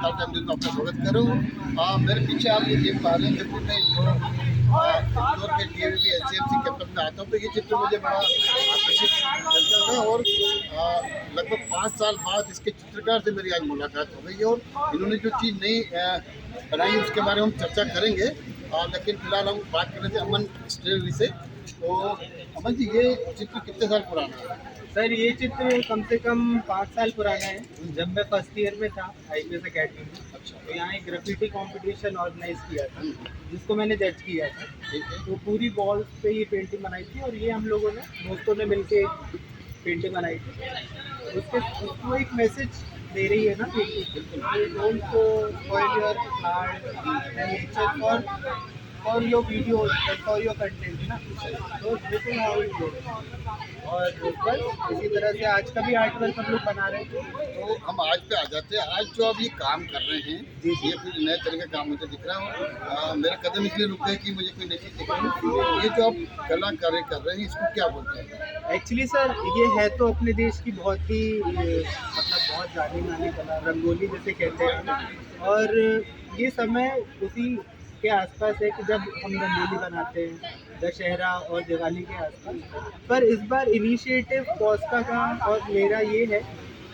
Tata news में आपका स्वागत करूँ। मेरे पीछे आप ये देख पा रहे हैं, जब भी मैं इंदौर के डीएवीपी एचडीएफसी कैंपस में आता हूँ तो ये चित्र मुझे बड़ा आकर्षित करता था और लगभग 5 साल बाद इसके चित्रकार से मेरी आज मुलाकात हो गई है और इन्होंने जो चीज़ नई बनाई उसके बारे में हम चर्चा करेंगे। लेकिन फिलहाल हम बात कर रहे थे अमन स्टेनरी से। तो अमन जी, ये चित्र कितने साल पुराना है? सर ये चित्र कम से कम 5 साल पुराना है। जब मैं फर्स्ट ईयर में था आईपीएस अकेडमी में, अच्छा, तो यहाँ एक ग्राफिटी कंपटीशन ऑर्गेनाइज किया था जिसको मैंने जज किया था। ठीक है। तो पूरी वॉल्स पे ये पेंटिंग बनाई थी और ये हम लोगों ने दोस्तों ने मिलके पेंटिंग बनाई थी। उसको एक मैसेज दे रही है ना painting, don't spoil your art and nature for your video and for your content ना। तो this is how it goes. और बस इसी तरह से आज का भी आर्ट वर्क हम लोग बना रहे हैं। तो हम आज पे आ जाते हैं। आज जो आप ये काम कर रहे हैं, जी ये कुछ नए तरह का काम मुझे दिख रहा है। मेरे कदम इसलिए रुक गए कि मुझे कोई नई चीज़ दिख रही है। ये जो आप कला कार्य कर रहे हैं, इसको क्या बोलते हैं? एक्चुअली सर ये है तो अपने देश की बहुत ही मतलब बहुत जानी मानी कला, रंगोली जैसे कहते हैं। और ये समय उसी के आसपास है कि जब हम रंगोली बनाते हैं दशहरा और दिवाली के आसपास। पर इस बार इनिशिएटिव पॉस्का का और मेरा ये है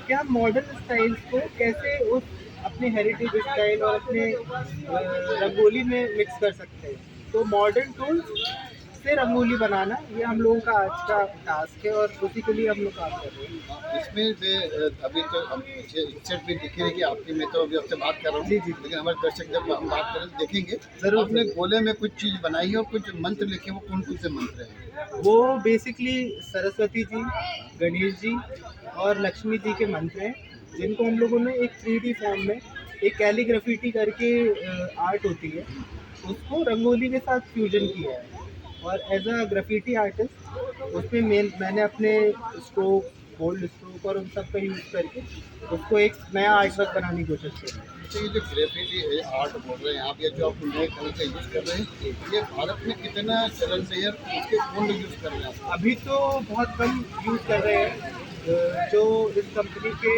कि हम मॉडर्न स्टाइल्स को कैसे उस अपने हेरिटेज स्टाइल और अपने रंगोली में मिक्स कर सकते हैं। तो मॉडर्न टूल्स से रंगोली बनाना ये हम लोगों का आज का टास्क है और उसी के लिए हम लोग काम कर रहे हैं। इसमें से अभी तो हम पिक्चर भी दिख रही है कि आपकी, मैं तो अभी आपसे बात कर रहा हूँ। जी जी लेकिन हमारे दर्शक जब हम बात करें तो देखेंगे जरूर आपने जरूर। गोले में कुछ चीज़ बनाई है और कुछ मंत्र लिखे। वो कौन कौन से मंत्र हैं? वो बेसिकली सरस्वती जी, गणेश जी और लक्ष्मी जी के मंत्र हैं जिनको हम लोगों ने एक 3D फॉर्म में एक कैलीग्राफिटी करके आर्ट होती है उसको रंगोली के साथ फ्यूजन किया है। और एज अ ग्राफिटी आर्टिस्ट उसमें मैंने अपने स्ट्रोक, बोल्ड स्ट्रोक और उन सब का यूज़ करके उसको एक नया आर्ट वर्क बनाने की कोशिश की। तो ये जो ग्रेफिटी आर्ट बोल रहे हैं आप, ये जो आप नए कलर का यूज़ कर रहे हैं, ये भारत में कितना चलन में है? इसके कौन लोग यूज़ कर रहे हैं आप? अभी तो बहुत कम यूज़ कर रहे हैं। जो इस कंपनी के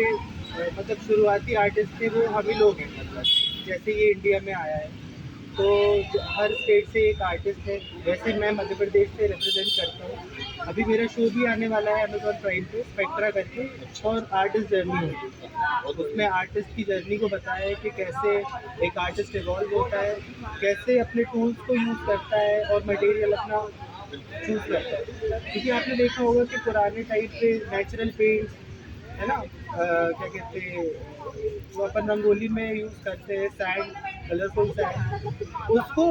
मतलब शुरुआती आर्टिस्ट थे वो हम ही लोग हैं। मतलब जैसे ये इंडिया में आया है तो हर स्टेट से एक आर्टिस्ट है। वैसे मैं मध्य प्रदेश से रिप्रेजेंट करता हूँ। अभी मेरा शो भी आने वाला है अमेजॉन प्राइम पे, स्पेक्ट्रा करके, और आर्टिस्ट जर्नी होगी। और उसमें आर्टिस्ट की जर्नी को बताया है कि कैसे एक आर्टिस्ट इवॉल्व होता है, कैसे अपने टूल्स को यूज़ करता है और मटेरियल अपना चूज़ करता है। क्योंकि आपने देखा होगा कि पुराने टाइप पे नेचुरल पेंट्स है ना, क्या कहते हैं, वो अपन रंगोली में यूज़ करते हैं सैंड, कलरफुल सैंड। उसको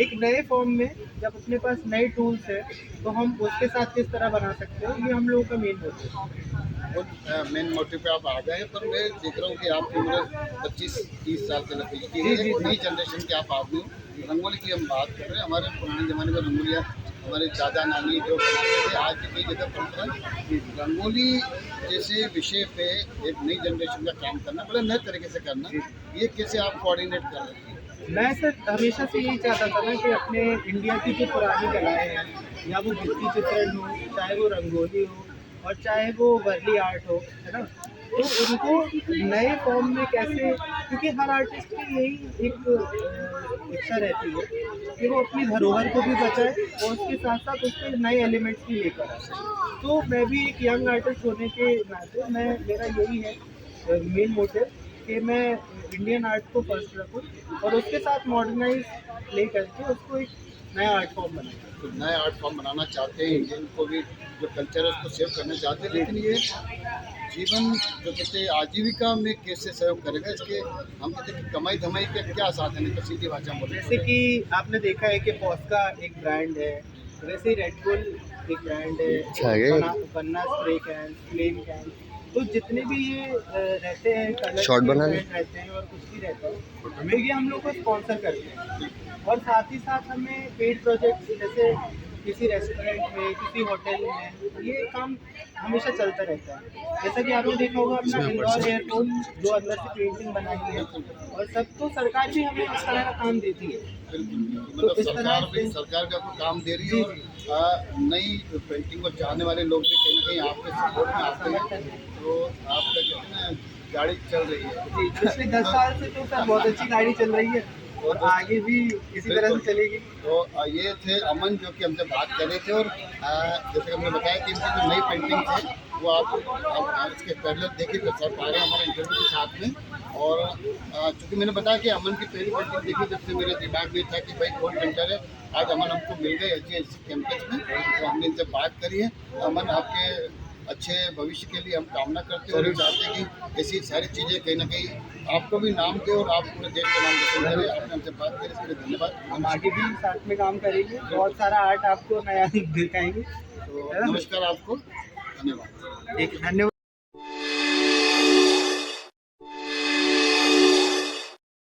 एक नए फॉर्म में जब अपने पास नए टूल्स है तो हम उसके साथ किस तरह बना सकते हैं, ये हम लोगों का मेन मोटिव है। और मेन मोटिव पे आप आ गए हैं। पर मैं देख रहा हूँ कि आपकी उम्र 25-30 साल से लगी की है। जी जी नई जनरेशन के आप आदमी हो। रंगोली की हम बात कर रहे हैं। हमारे पुराने ज़माने में रंगोलियाँ हमारे दादा नानी जो बनाते थे, आज की कई जगह परंपरा रंगोली जैसे विषय पे एक नई जनरेशन का काम करना, बड़ा नए तरीके से करना, ये कैसे आप कोऑर्डिनेट कर रहे हैं? मैं सर हमेशा से यही चाहता था ना कि अपने इंडिया की जो पुरानी कलाएँ हैं, या वो भित्ति चित्रण हो, चाहे वो रंगोली हो और चाहे वो वर्ली आर्ट हो, है ना, तो उनको नए फॉर्म में कैसे, क्योंकि हर आर्टिस्ट की यही एक इच्छा रहती है कि वो अपनी धरोहर को भी बचाए और उसके साथ साथ उसके नए एलिमेंट्स भी लेकर आए। तो मैं भी एक यंग आर्टिस्ट होने के नाते मेरा यही है मेन मोटिव कि मैं इंडियन आर्ट को फर्स्ट रखूँ और उसके साथ मॉडर्नाइज ले करके उसको एक नया आर्ट फॉर्म बनाऊँ। तो नए आर्ट फॉर्म बनाना चाहते हैं, इंडियन को भी जो कल्चर है उसको सेव करना चाहते हैं। लेकिन ये जीवन जो कहते हैं आजीविका में कैसे सहयोग करेगा? इसके हम कहते हैं कि कमाई धमाई के क्या साधन है? तो सीधी भाषा में बोले जैसे कि आपने देखा है कि पॉस्का एक ब्रांड है, वैसे ही रेड बुल एक ब्रांड है, बन्ना स्प्रे कैन, फ्लेम कैन। तो जितने भी ये रहते हैं कलर शॉट के बना ले। ब्रांड रहते हैं और कुछ भी रहता है, तो ये हम लोग को स्पॉन्सर करते हैं। और साथ ही साथ हमें पेड प्रोजेक्ट्स जैसे किसी रेस्टोरेंट में, किसी होटल में, ये काम हमेशा चलता रहता है। जैसा कि आपने देखा होगा अपना इंदौर एयरपोर्ट जो अंदर से पेंटिंग बनाई है, और सब तो सरकार भी हमें इस तरह का काम देती है। बिल्कुल, मतलब इस तरह से सरकार भी आपको काम दे रही है, और नई पेंटिंग को चाहने वाले लोग भी कहीं ना कहीं आपके सपोर्ट में आते हैं, तो आपका कहते हैं गाड़ी चल रही है। जी, पिछले 10 साल से तो सर बहुत अच्छी गाड़ी चल रही है, और आगे भी इसी तरह से चलेगी। तो ये थे अमन जो कि हमसे बात कर रहे थे, और जैसे कि हमने बताया कि इनकी जो नई पेंटिंग है वो आप इसके ट्रेलर देखिए तो सर पा रहे हैं हमारे इंटरव्यू के साथ में। और चूँकि मैंने बताया कि अमन की पहली पेंटिंग देखी जब से मेरे दिमाग में था कि भाई कौन पेंटर है, आज अमन हमको मिल गए एच कैंपस में, तो हमने इनसे बात करी है। अमन, आपके अच्छे भविष्य के लिए हम कामना करते हैं, और चाहते हैं कि ऐसी सारी चीज़ें कहीं ना कहीं आपको भी नाम दे और आप पूरे देश का नाम रोशन करें। आपने हमसे बात करी, इसके लिए धन्यवाद। हम आगे भी साथ में काम करेंगे, बहुत सारा आर्ट आपको नया दिखाएंगे। तो नमस्कार आपको, धन्यवाद। ठीक है, धन्यवाद।